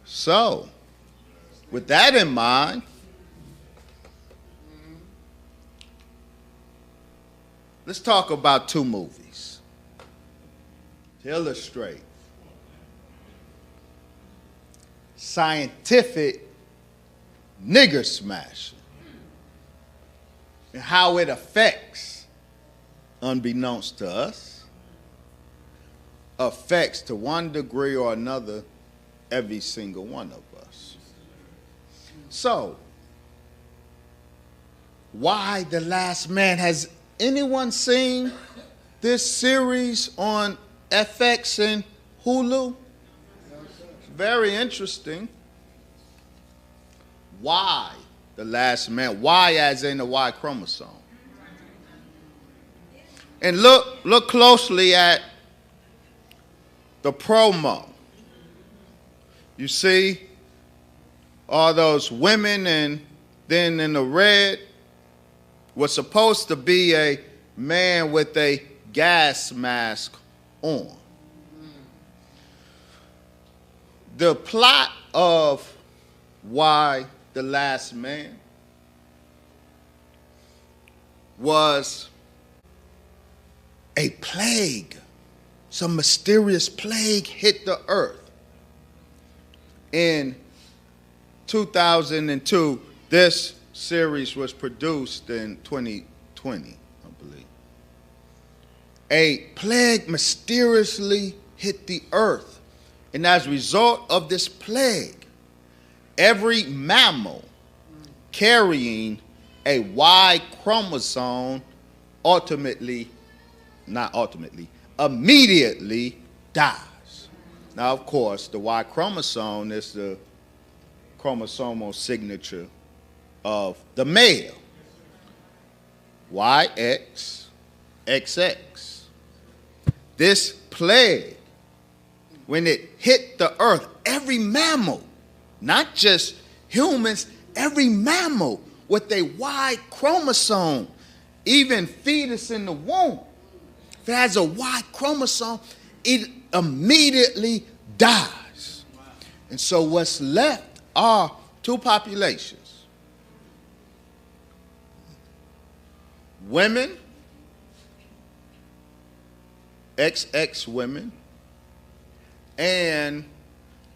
So, with that in mind, let's talk about two movies to illustrate scientific nigger smashing and how it affects, unbeknownst to us, affects to one degree or another every single one of us. So, Why the Last Man? Has anyone seen this series on FX and Hulu? It's very interesting. Why the Last Man? Why as in the Y chromosome? And look closely at the promo. You see all those women, and then in the red was supposed to be a man with a gas mask on. The plot of Why the Last Man was a plague. Some mysterious plague hit the earth. In 2002, this series was produced in 2020, I believe. A plague mysteriously hit the earth. And as a result of this plague, every mammal carrying a Y chromosome immediately dies. Now, of course, the Y chromosome is the chromosomal signature of the male. YXXX. This plague, when it hit the earth, every mammal, not just humans, every mammal with a Y chromosome, even fetus in the womb, if it has a Y chromosome, it immediately dies. And so what's left are two populations. Women, XX women, and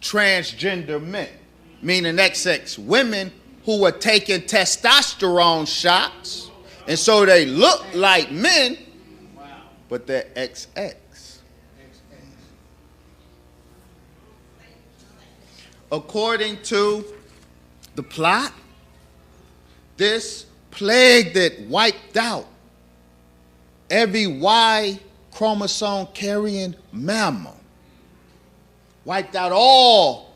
transgender men, meaning XX women who were taking testosterone shots, and so they look like men, but they're XX. According to the plot, this plague that wiped out every Y chromosome carrying mammal, wiped out all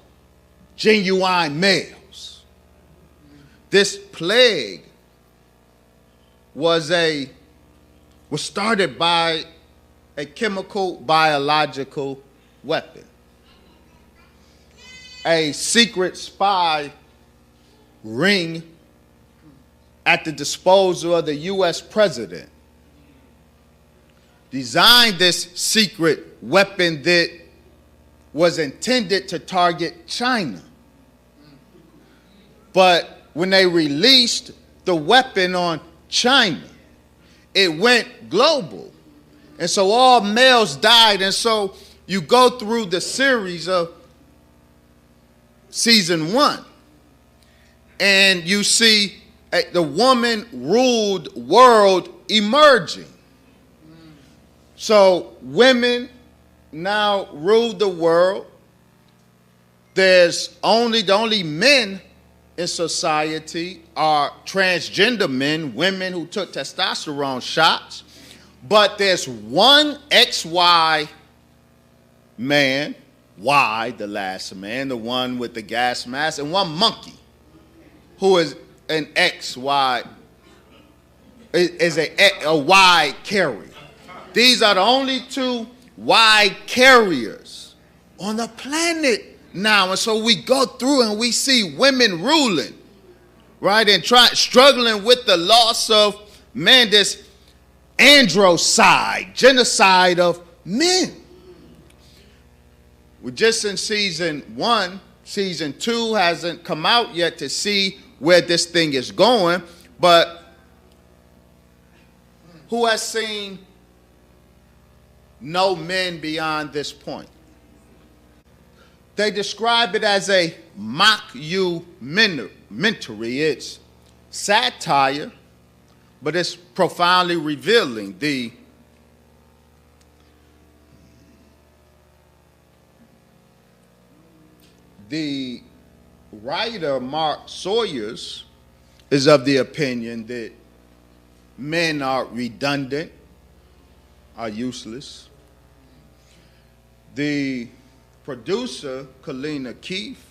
genuine males. This plague was started by a chemical biological weapon. A secret spy ring at the disposal of the U.S. president designed this secret weapon that was intended to target China. But when they released the weapon on China, it went global. And so all males died. And so you go through the series of season 1, and you see the woman-ruled world emerging. So women now rule the world. The only men in society are transgender men, women who took testosterone shots. But there's one XY man, Y, the last man, the one with the gas mask, and one monkey who is an XY, is a Y carrier. These are the only two Y carriers on the planet now. And so we go through and we see women ruling, right, and struggling with the loss of men, this androcide, genocide of men. We're just in season 1 Season 2 hasn't come out yet to see where this thing is going, but who has seen No Men Beyond This Point? They describe it as a mockumentary. It's satire, but it's profoundly revealing. The writer, Mark Sawyers, is of the opinion that men are redundant, are useless. The producer, Kalina Keefe,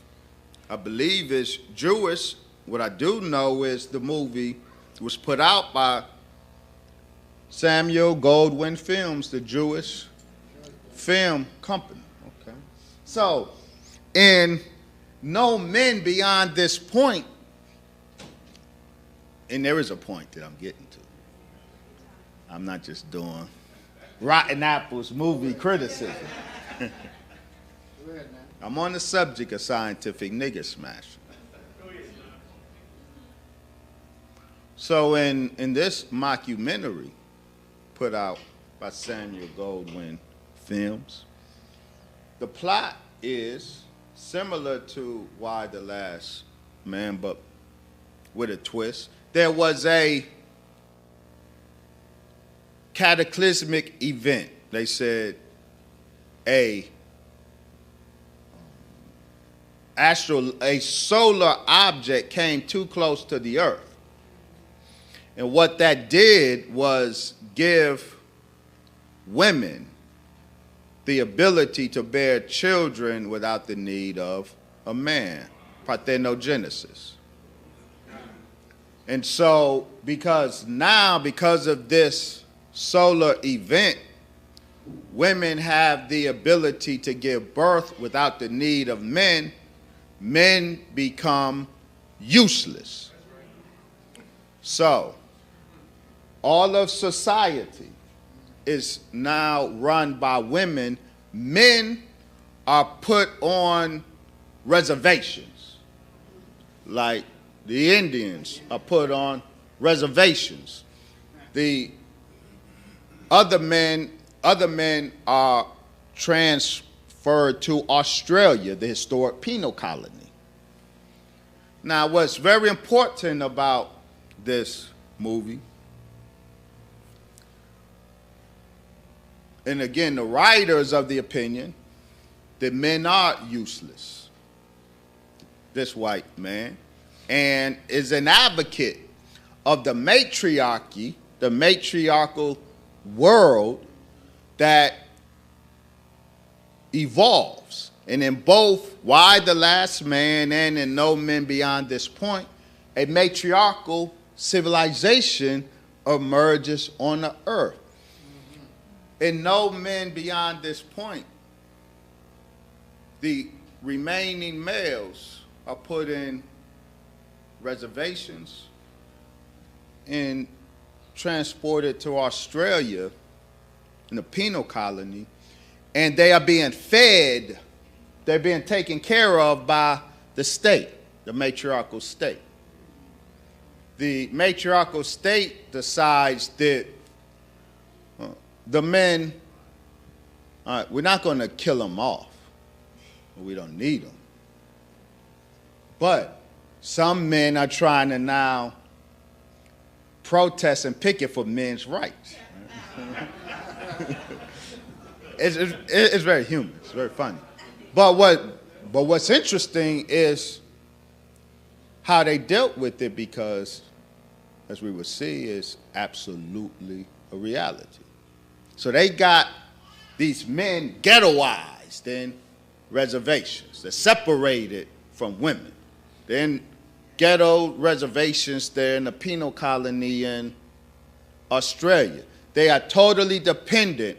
I believe is Jewish. What I do know is the movie was put out by Samuel Goldwyn Films, the Jewish film company. Okay. So, in No Men Beyond This Point, and there is a point that I'm getting to. I'm not just doing Rotten Apples movie criticism. I'm on the subject of scientific nigger smashing. So in this mockumentary put out by Samuel Goldwyn Films, the plot is similar to Why the Last Man, but with a twist. There was a cataclysmic event. They said a solar object came too close to the earth. And what that did was give women the ability to bear children without the need of a man, parthenogenesis. And so, because of this solar event, women have the ability to give birth without the need of men. Men become useless. So, all of society is now run by women. Men are put on reservations, like the Indians are put on reservations. The other men are transferred to Australia, the historic penal colony. Now, what's very important about this movie, and again, the writers of the opinion that men are useless, this white man, and is an advocate of the matriarchy, the matriarchal world that evolves. And in both Why the Last Man and in No Men Beyond This Point, a matriarchal civilization emerges on the earth. In No Men Beyond This Point, the remaining males are put in reservations and transported to Australia in the penal colony, and they are being fed, they're being taken care of by the state, the matriarchal state. The matriarchal state decides that the men, all right, we're not going to kill them off. We don't need them. But some men are trying to now protest and picket for men's rights. It's very human. It's very funny. But what's interesting is how they dealt with it, because, as we will see, is absolutely a reality. So they got these men ghettoized in reservations. They're separated from women. They're in ghetto reservations. They're in a penal colony in Australia. They are totally dependent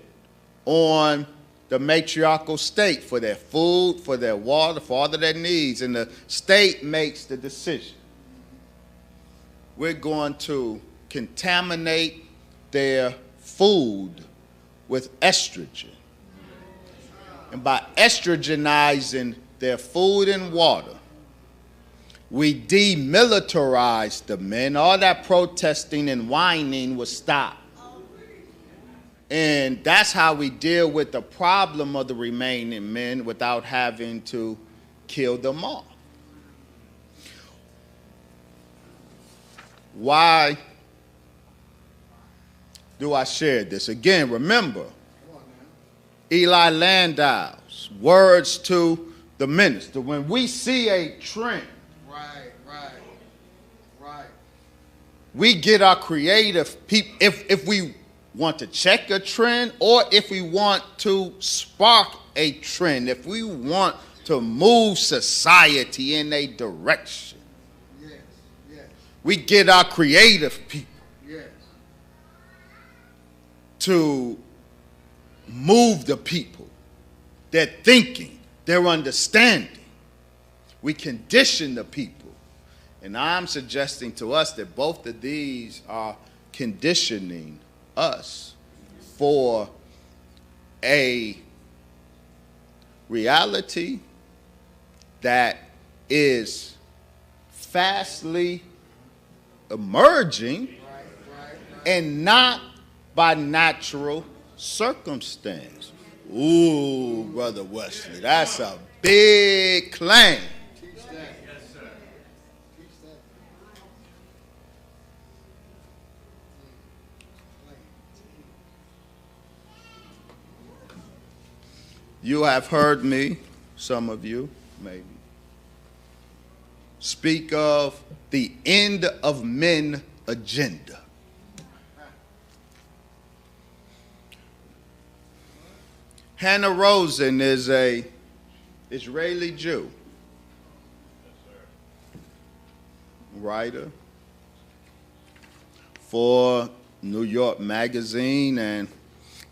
on the matriarchal state for their food, for their water, for all of their needs, and the state makes the decision. We're going to contaminate their food with estrogen. And by estrogenizing their food and water. We demilitarized the men. All that protesting and whining was stopped. And that's how we deal with the problem of the remaining men without having to kill them all. Why do I share this? Again, remember, Eli Landau's words to the minister. When we see a trend, we get our creative people. If we want to check a trend, or if we want to spark a trend, if we want to move society in a direction, we get our creative people to move the people, their thinking, their understanding. We condition the people. And I'm suggesting to us that both of these are conditioning us for a reality that is fastly emerging and not by natural circumstance. Ooh, Brother Wesley, that's a big claim. You have heard me, some of you, maybe, speak of the end of men agenda. Hannah Rosen is an Israeli Jew, writer for New York Magazine, and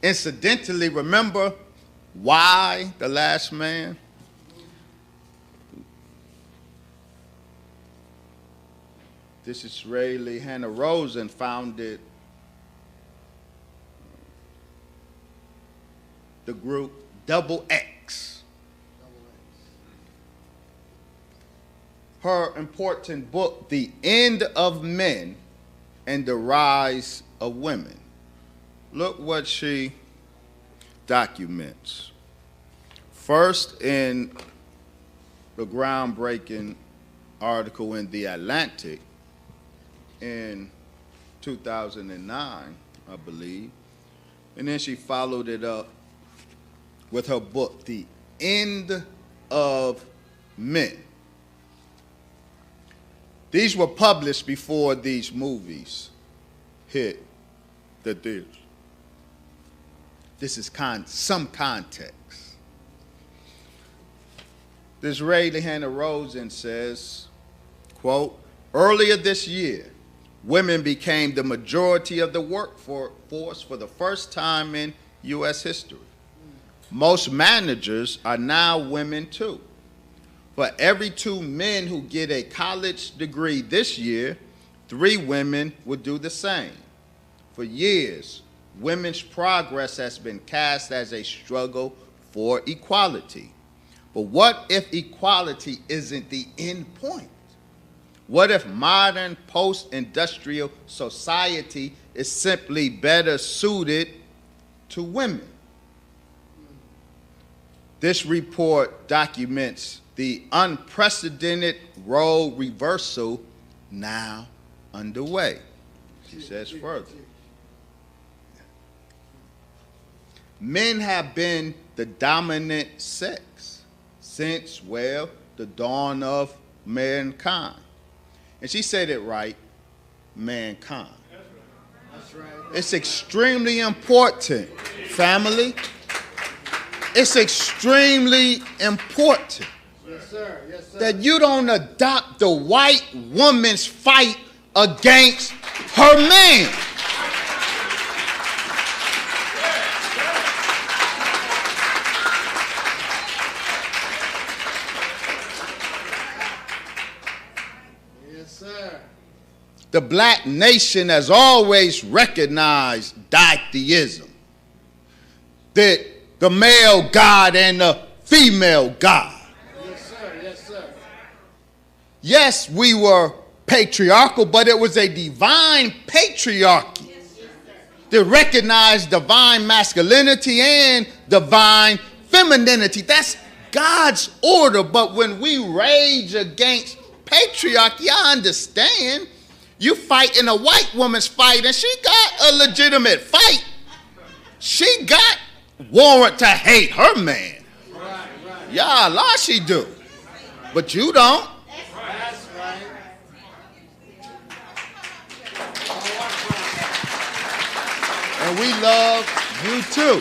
incidentally, remember why the last man? This Israeli Hannah Rosen founded the group Double X. Her important book, The End of Men and the Rise of Women. Look what she documents. First, in the groundbreaking article in The Atlantic in 2009, I believe, and then she followed it up with her book, The End of Men. These were published before these movies hit the theaters. This is some context. The Israeli Hannah Rosen says, quote, earlier this year, women became the majority of the workforce for the first time in U.S. history. Most managers are now women too. For every 2 men who get a college degree this year, 3 women would do the same. For years, women's progress has been cast as a struggle for equality. But what if equality isn't the end point? What if modern post-industrial society is simply better suited to women? This report documents the unprecedented role reversal now underway. She says further. Men have been the dominant sex since, well, the dawn of mankind. And she said it right, mankind. That's right. It's extremely important, family. It's extremely important that you don't adopt the white woman's fight against her man. The black nation has always recognized ditheism, that the male God and the female God. Yes, Yes, we were patriarchal, but it was a divine patriarchy that recognized divine masculinity and divine femininity. That's God's order. But when we rage against patriarchy, I understand. You fight in a white woman's fight, and she got a legitimate fight. She got warrant to hate her man. Yeah, Allah she do. But you don't. And we love you too.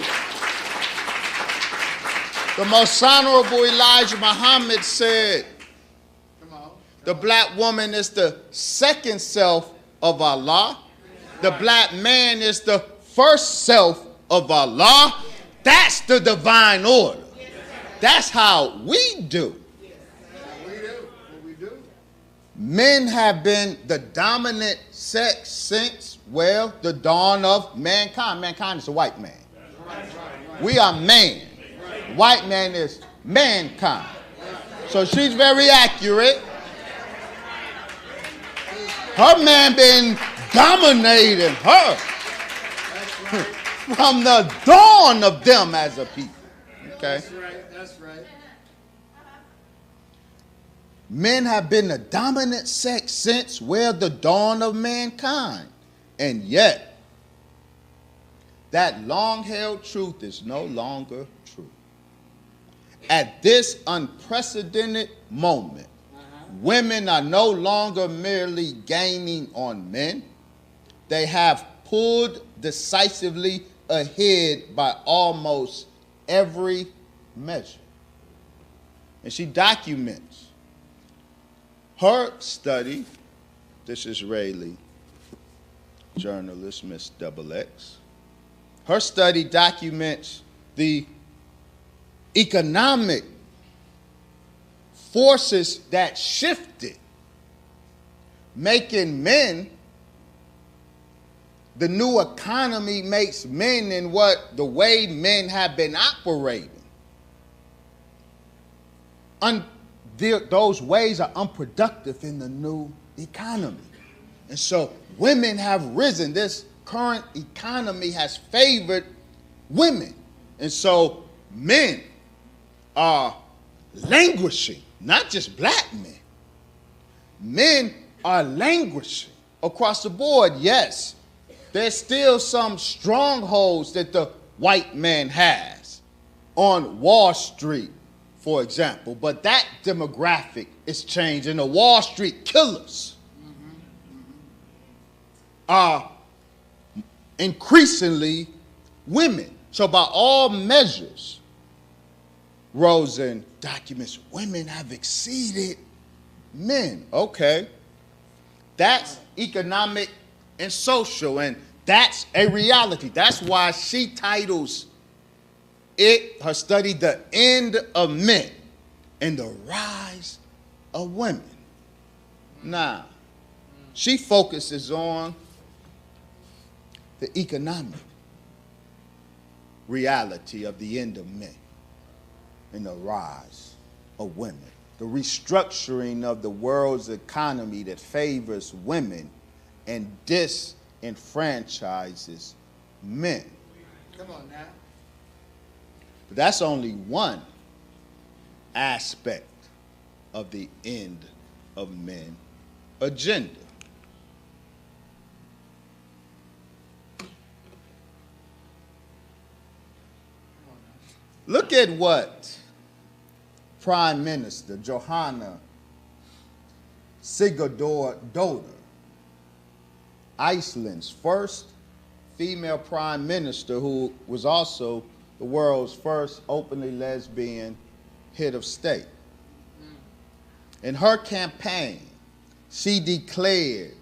The most honorable Elijah Muhammad said, the black woman is the second self of Allah. The black man is the first self of Allah. That's the divine order. That's how we do. Men have been the dominant sex since, well, the dawn of mankind. Mankind is a white man. We are man. White man is mankind. So she's very accurate. Her man been dominating her from the dawn of them as a people. Okay? That's right. That's right. Men have been the dominant sex since, well, the dawn of mankind. And yet, that long-held truth is no longer true. At this unprecedented moment, women are no longer merely gaining on men. They have pulled decisively ahead by almost every measure. And she documents her study, this Israeli journalist, Miss XX. Her study documents the economic forces that shifted, making men, the new economy makes men in what the way men have been operating. Those ways are unproductive in the new economy. And so women have risen. This current economy has favored women. And so men are languishing, not just black men. Men are languishing across the board, yes. There's still some strongholds that the white man has on Wall Street, for example. But that demographic is changing. The Wall Street killers are increasingly women. So by all measures, Rosen documents, women have exceeded men. Okay. That's economic and social, and that's a reality. That's why she titles her study, The End of Men and the Rise of Women. Now, she focuses on the economic reality of the end of men and the rise of women, the restructuring of the world's economy that favors women and disenfranchises men. Come on now. But that's only one aspect of the end of men agenda. Look at what Prime Minister Johanna Sigurdardóttir, Iceland's first female prime minister, who was also the world's first openly lesbian head of state. In her campaign, she declared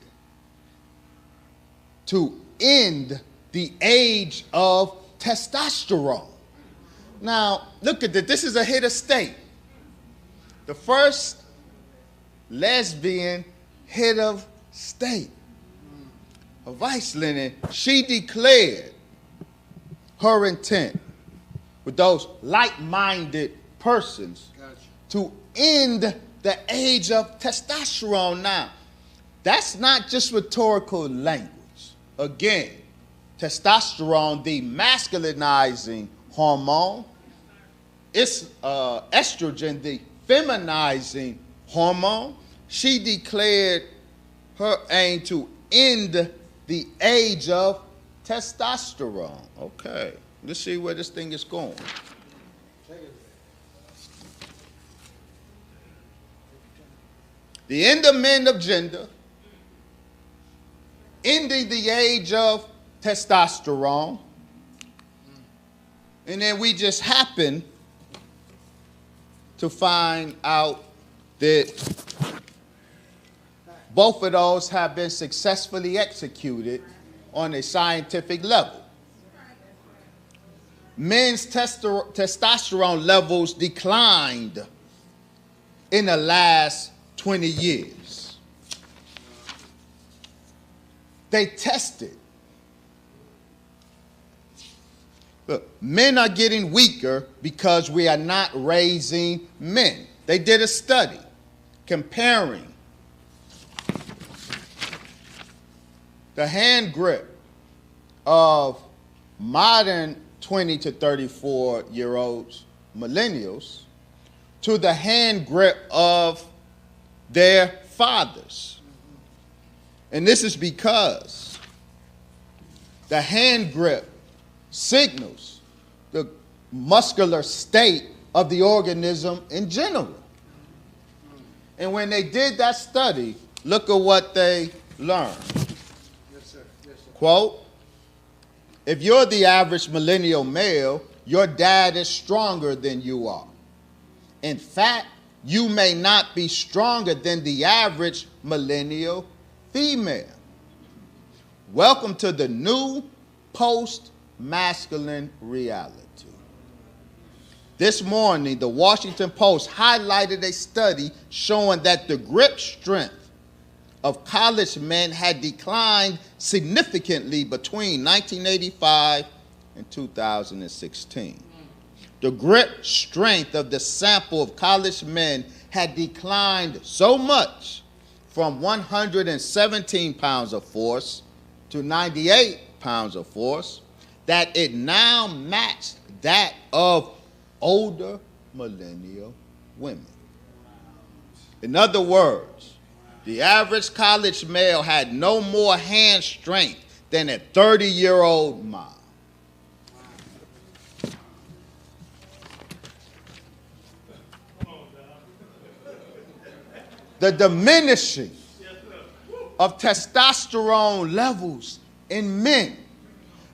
to end the age of testosterone. Now, look at this. This is a head of state. The first lesbian head of state of Iceland. And she declared her intent with those like-minded persons to end the age of testosterone. Now, that's not just rhetorical language. Again, testosterone, the masculinizing hormone, it's estrogen, the feminizing hormone. She declared her aim to end the age of testosterone. Okay, let's see where this thing is going. The endowment of gender, ending the age of testosterone, and then we just happen to find out that both of those have been successfully executed on a scientific level. Men's testosterone levels declined in the last 20 years. They tested. Look, men are getting weaker because we are not raising men. They did a study comparing the hand grip of modern 20 to 34-year-olds, millennials, to the hand grip of their fathers. And this is because the hand grip signals the muscular state of the organism in general. And when they did that study, look at what they learned. Yes, sir. Yes, sir. Quote, if you're the average millennial male, your dad is stronger than you are. In fact, you may not be stronger than the average millennial female. Welcome to the new post-masculine reality. This morning, the Washington Post highlighted a study showing that the grip strength of college men had declined significantly between 1985 and 2016. The grip strength of the sample of college men had declined so much from 117 pounds of force to 98 pounds of force that it now matched that of older millennial women. In other words, the average college male had no more hand strength than a 30-year-old mom. The diminishing of testosterone levels in men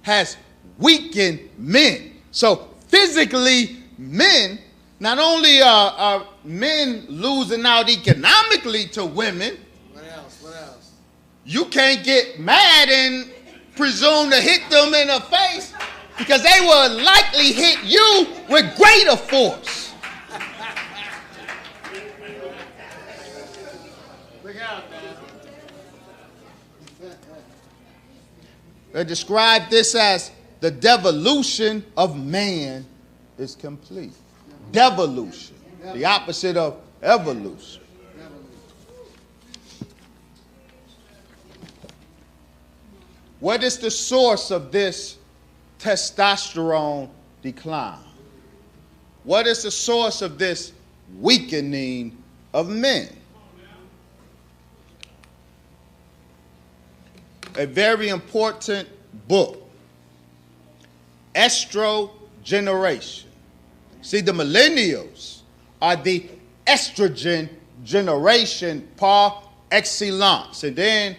has weakened men. So physically, men, not only are men losing out economically to women, What else? What else? you can't get mad and presume to hit them in the face because they will likely hit you with greater force. Look out, man. They describe this as the devolution of man is complete. Devolution, the opposite of evolution. What is the source of this testosterone decline? What is the source of this weakening of men? A very important book, Estrogeneration. See, the millennials are the estrogen generation par excellence. And then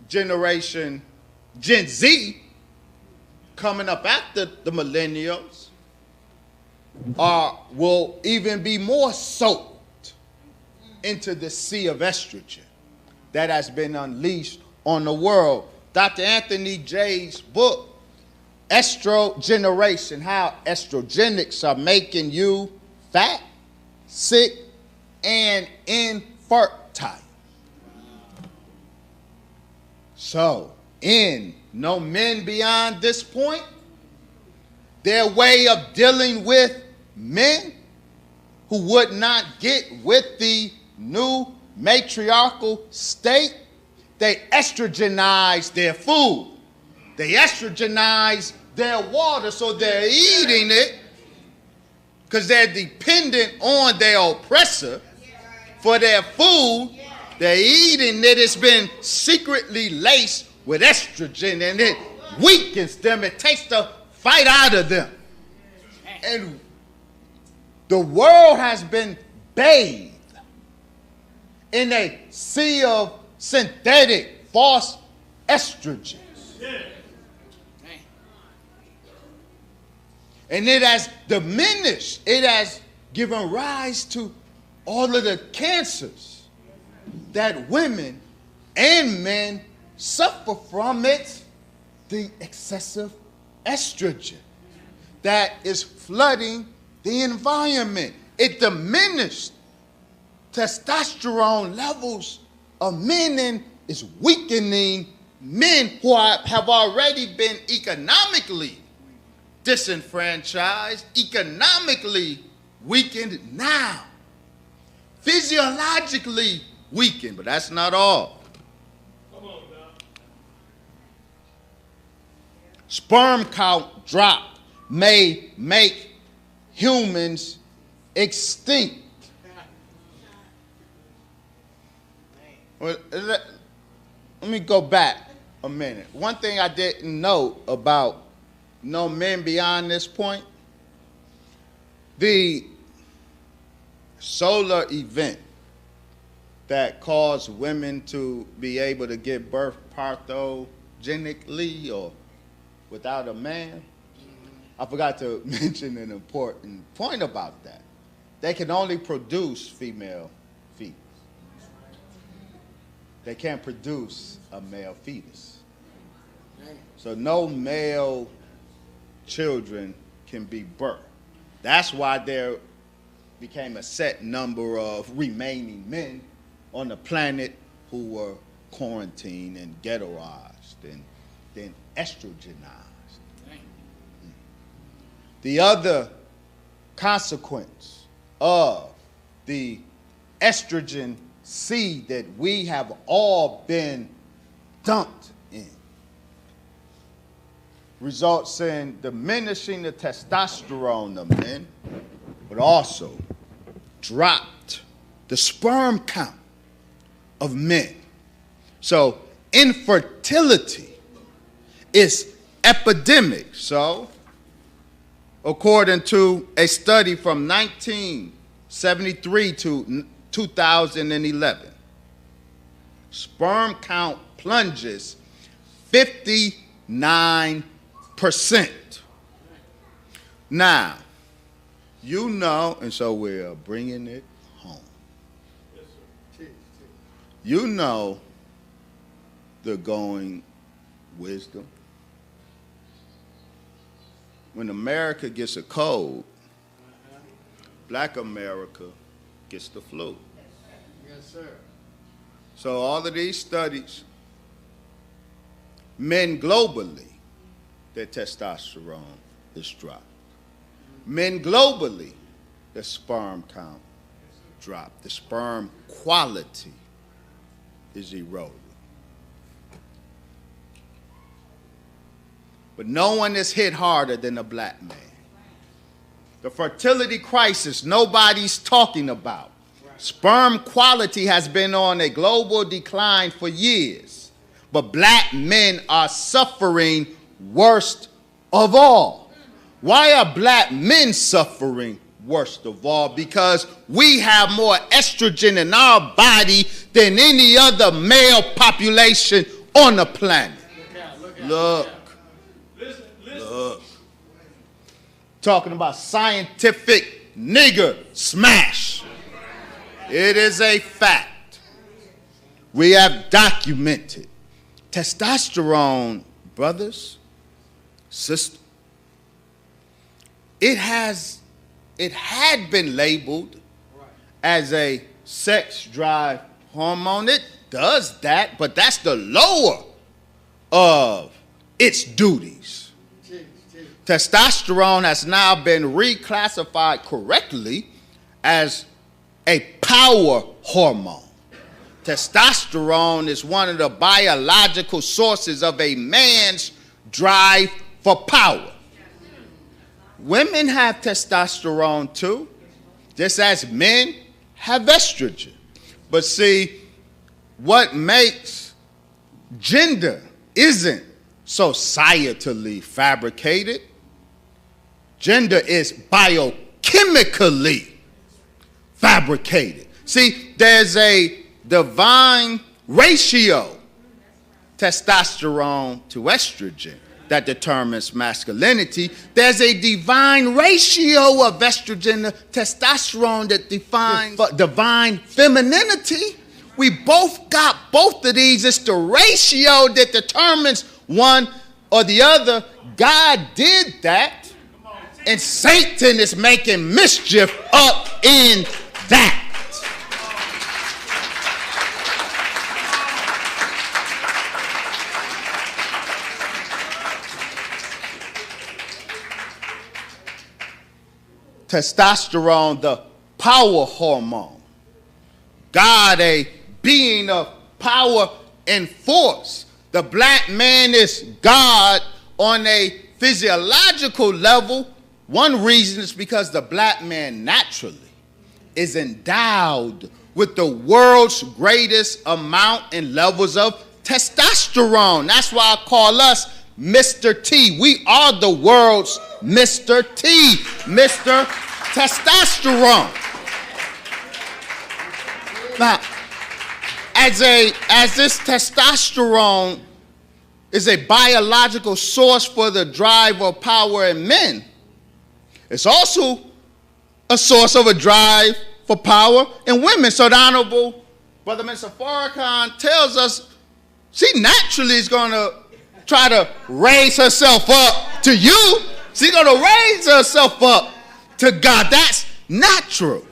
generation Gen Z, coming up after the millennials, will even be more soaked into the sea of estrogen that has been unleashed on the world. Dr. Anthony J's book, Estrogeneration, how estrogenics are making you fat, sick, and infertile. So, no men beyond this point, their way of dealing with men who would not get with the new matriarchal state, they estrogenize their food. They estrogenize their water, so they're eating it because they're dependent on their oppressor for their food. They're eating it. It's been secretly laced with estrogen, and it weakens them. It takes the fight out of them. And the world has been bathed in a sea of synthetic, false estrogens. And it has diminished. It has given rise to all of the cancers that women and men suffer from. It, the excessive estrogen that is flooding the environment. It diminished testosterone levels of men and is weakening men who have already been economically disenfranchised, economically weakened now, physiologically weakened, but that's not all. Come on now. Sperm count drop may make humans extinct. Well, let me go back a minute. One thing I didn't know about no men beyond this point, the solar event that caused women to be able to give birth parthogenically or without a man, I forgot to mention an important point about that. They can only produce female fetus. They can't produce a male fetus. So no male children can be birthed. That's why there became a set number of remaining men on the planet who were quarantined and ghettoized and then estrogenized. The other consequence of the estrogen seed that we have all been dumped in results in diminishing the testosterone of men, but also dropped the sperm count of men. So infertility is epidemic. So according to a study from 1973 to 2011, sperm count plunges 59%. Now, you know, and so we're bringing it home. You know the going wisdom. When America gets a cold, Black America gets the flu. Yes, sir. So all of these studies, men globally, their testosterone is dropped. Men globally, the sperm count dropped. The sperm quality is eroding. But no one is hit harder than a black man. The fertility crisis nobody's talking about. Sperm quality has been on a global decline for years, but black men are suffering worst of all. Why are black men suffering worst of all? Because we have more estrogen in our body than any other male population on the planet. Look. Talking about scientific nigger smash. It is a fact. We have documented. Testosterone, brothers, sisters, it had been labeled as a sex drive hormone. It does that, but that's the lower of its duties. Testosterone has now been reclassified correctly as a power hormone. Testosterone is one of the biological sources of a man's drive for power. Women have testosterone too, just as men have estrogen. But see, what makes gender isn't societally fabricated. Gender is biochemically fabricated. See, there's a divine ratio, testosterone to estrogen, that determines masculinity. There's a divine ratio of estrogen to testosterone that defines divine femininity. We both got both of these. It's the ratio that determines one or the other. God did that, and Satan is making mischief up in that. Testosterone, the power hormone. God, a being of power and force. The black man is God on a physiological level. One reason is because the black man naturally is endowed with the world's greatest amount and levels of testosterone. That's why I call us Mr. T. We are the world's Mr. T, Mr. Testosterone. Now, as this testosterone is a biological source for the drive of power in men, it's also a source of a drive for power in women. So the Honorable Brother Mr. Farrakhan tells us she naturally is going to try to raise herself up to you. She's going to raise herself up to God. That's natural.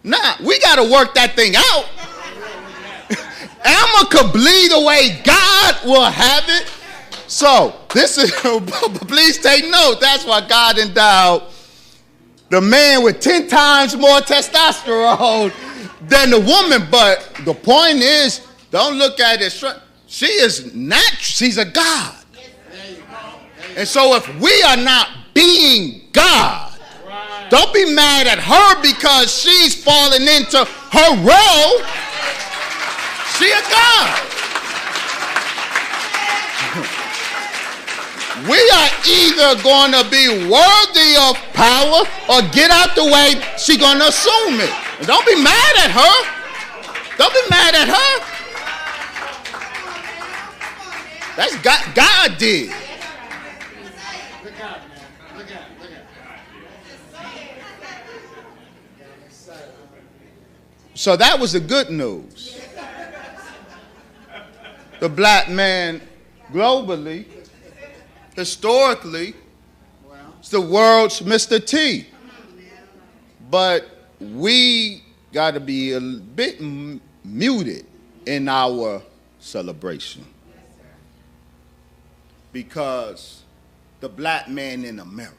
Nah, we got to work that thing out. Emma could bleed the way God will have it. So this is, please take note. That's why God endowed the man with 10 times more testosterone than the woman. But the point is, don't look at it. She is natural. She's a God. And so if we are not being God, don't be mad at her because she's fallen into her role. She a God. We are either going to be worthy of power or get out the way. She's going to assume it. And don't be mad at her. Don't be mad at her. That's God did. Look out, man. Look out. So that was the good news. The black man globally, historically, is the world's Mr. T. But we got to be a bit muted in our celebration. Because the black man in America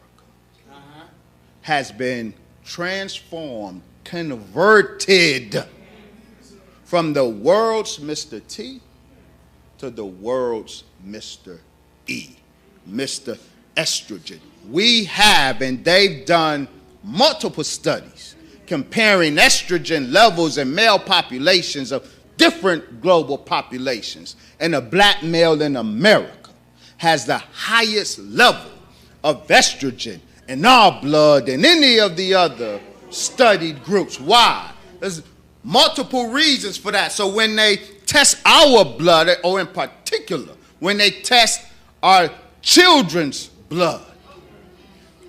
has been transformed, converted from the world's Mr. T to the world's Mr. E, Mr. Estrogen. We have, and they've done multiple studies comparing estrogen levels in male populations of different global populations. And the black male in America has the highest level of estrogen in our blood than any of the other studied groups. Why? There's multiple reasons for that. So when they test our blood, or in particular, when they test our children's blood,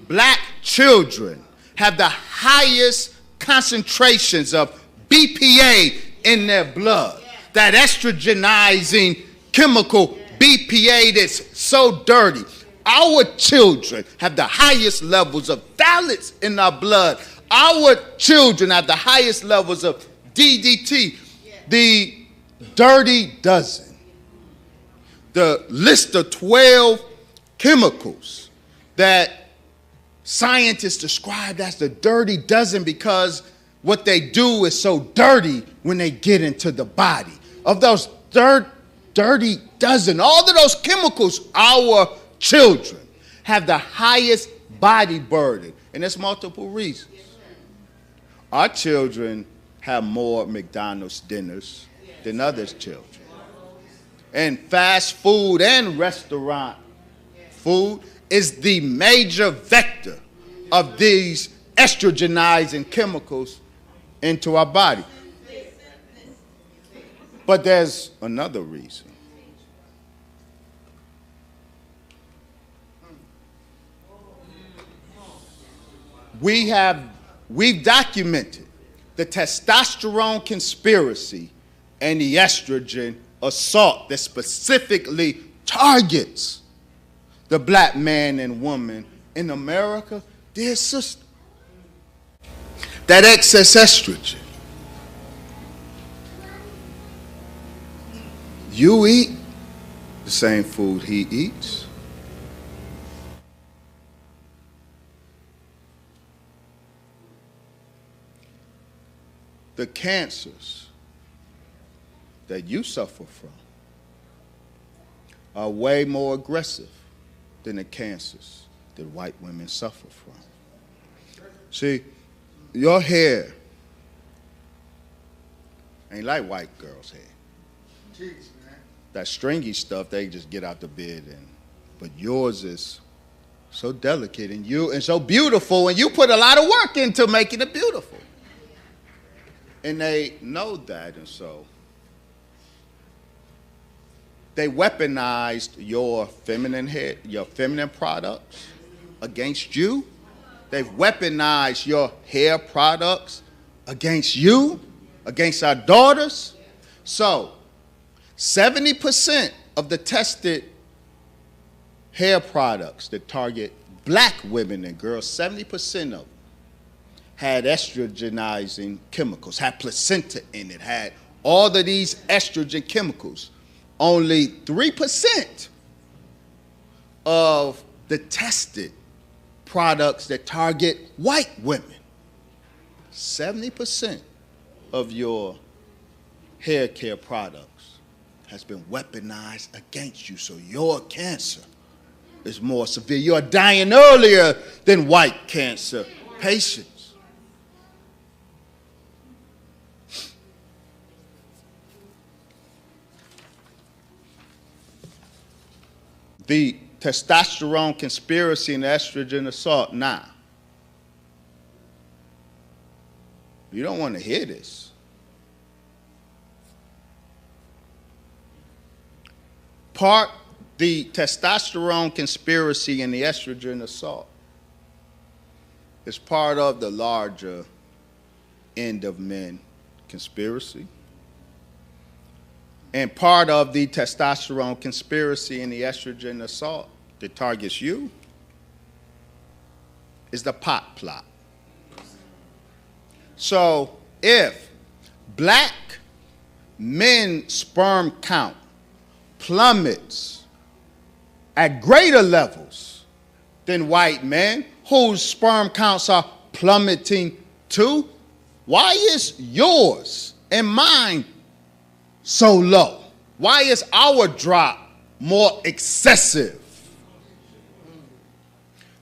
black children have the highest concentrations of BPA in their blood. That estrogenizing chemical BPA that's so dirty. Our children have the highest levels of phthalates in our blood. Our children have the highest levels of DDT. The dirty dozen. The list of 12 chemicals that scientists described as the dirty dozen because what they do is so dirty when they get into the body. Of those dirty dozen, all of those chemicals, our children have the highest body burden. And there's multiple reasons. Our children have more McDonald's dinners than others' children. And fast food and restaurant food is the major vector of these estrogenizing chemicals into our body. But there's another reason. We've documented the testosterone conspiracy and the estrogen assault that specifically targets the black man and woman in America, dear sister. That excess estrogen. You eat the same food he eats. The cancers that you suffer from are way more aggressive than the cancers that white women suffer from. See, your hair ain't like white girls' hair. Jeez, man. That stringy stuff, they just get out the bed and, but yours is so delicate and so beautiful, and you put a lot of work into making it beautiful. And they know that, and so they weaponized your feminine hair, your feminine products against you. They've weaponized your hair products against you, against our daughters. So 70% of the tested hair products that target black women and girls, 70% of them had estrogenizing chemicals, had placenta in it, had all of these estrogen chemicals. Only 3% of the tested products that target white women. 70% of your hair care products has been weaponized against you, so your cancer is more severe. You're dying earlier than white cancer patients. The testosterone conspiracy and estrogen assault. Now, you don't want to hear this. The testosterone conspiracy and the estrogen assault is part of the larger end of men conspiracy. And part of the testosterone conspiracy and the estrogen assault that targets you is the pot plot. So if black men's sperm count plummets at greater levels than white men whose sperm counts are plummeting too, why is yours and mine so low? Why is our drop more excessive?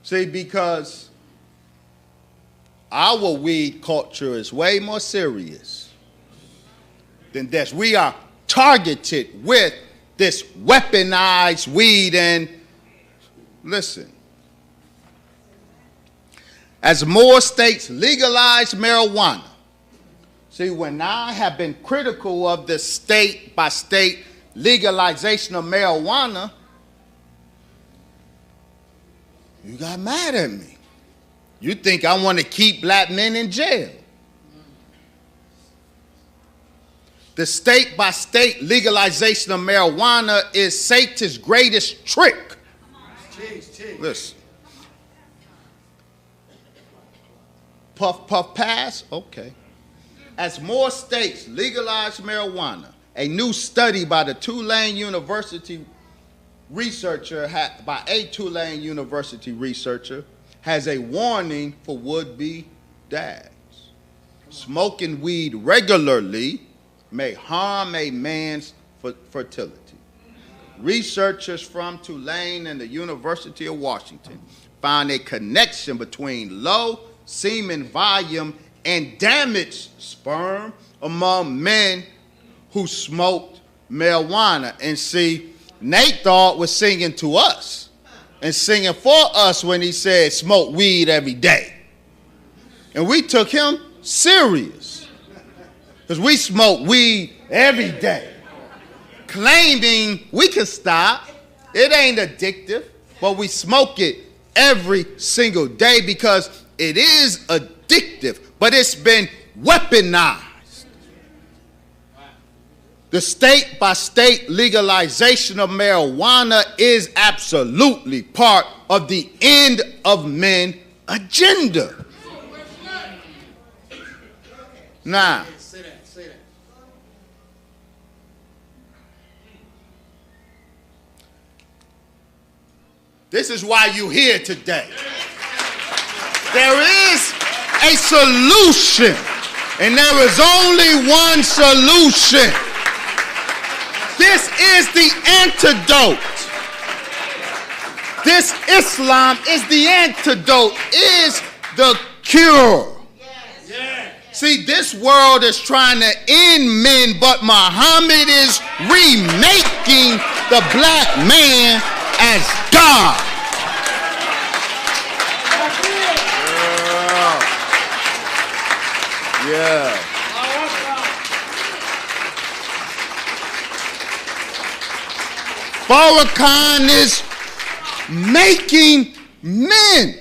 See, because our weed culture is way more serious than this. We are targeted with this weaponized weed. And listen, as more states legalize marijuana, see, when I have been critical of the state by state legalization of marijuana, you got mad at me. You think I want to keep black men in jail. The state by state legalization of marijuana is Satan's greatest trick. Listen. Puff, puff, pass? Okay. As more states legalize marijuana, a new study by the Tulane University researcher, has a warning for would-be dads. Smoking weed regularly may harm a man's fertility. Researchers from Tulane and the University of Washington found a connection between low semen volume and damaged sperm among men who smoked marijuana. And see, Nate Dogg was singing to us and singing for us when he said smoke weed every day. And we took him serious because we smoke weed every day, claiming we can stop. It ain't addictive, but we smoke it every single day because it is addictive, but it's been weaponized. The state-by-state legalization of marijuana is absolutely part of the end of men agenda. Now, Say that. this is why you're here today. There is a solution, and there is only one solution. This is the antidote. This Islam is the antidote, is the cure. See, this world is trying to end men, but Muhammad is remaking the black man as God. Yeah. Farrakhan is making men.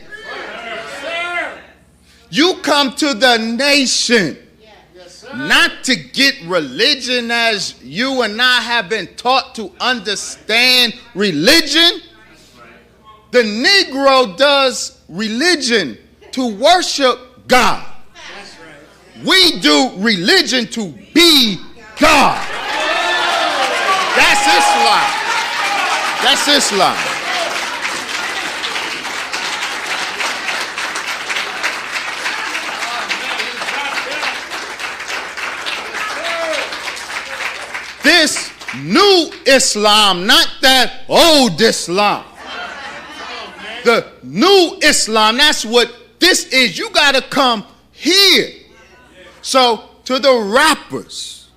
You come to the nation not to get religion as you and I have been taught to understand religion. The Negro does religion to worship God. We do religion to be God. That's Islam. That's Islam. This new Islam, not that old Islam. The new Islam, that's what this is. You got to come here. So to the rappers,